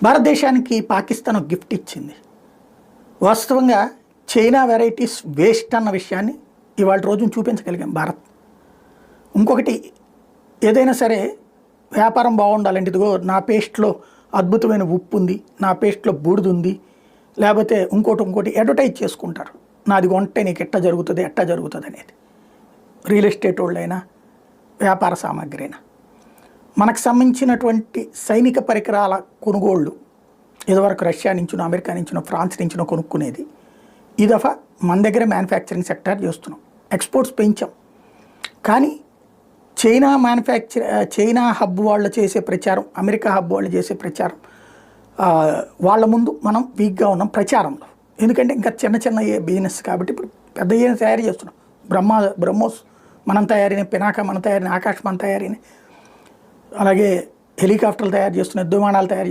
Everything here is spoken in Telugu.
భారతదేశానికి పాకిస్తాన్ ఒక గిఫ్ట్ ఇచ్చింది. వాస్తవంగా చైనా వెరైటీస్ వేస్ట్ అన్న విషయాన్ని ఇవాళ రోజున చూపించగలిగాం భారత్. ఇంకొకటి, ఏదైనా సరే వ్యాపారం బాగుండాలంటే ఇదిగో నా పేస్ట్లో అద్భుతమైన ఉప్పు ఉంది, నా పేస్ట్లో బూడిద ఉంది, లేకపోతే ఇంకోటి అడ్వర్టైజ్ చేసుకుంటారు. నాది కొంటే నీకు ఎట్టా జరుగుతుంది అనేది. రియల్ ఎస్టేట్ వాళ్ళైనా వ్యాపార సామాగ్రి అయినా. మనకు సంబంధించినటువంటి సైనిక పరికరాల కొనుగోళ్ళు ఇదివరకు రష్యా నుంచినో, అమెరికా నుంచినో, ఫ్రాన్స్ నుంచినో కొనుక్కునేది. ఈ దఫా మన దగ్గర మ్యానుఫ్యాక్చరింగ్ సెక్టర్ చేస్తున్నాం, ఎక్స్పోర్ట్స్ పెంచాం. కానీ చైనా హబ్ వాళ్ళు చేసే ప్రచారం, అమెరికా హబ్ వాళ్ళు చేసే ప్రచారం, వాళ్ళ ముందు మనం వీక్గా ఉన్నాం ప్రచారంలో. ఎందుకంటే ఇంకా చిన్న బిజినెస్ కాబట్టి ఇప్పుడు పెద్ద తయారు చేస్తున్నాం. బ్రహ్మోస్ మనం తయారైన, పినాక మనం తయారైన, ఆకాశ్ మన తయారైన, అలాగే హెలికాప్టర్లు తయారు చేస్తున్నాయి, విమానాలు తయారు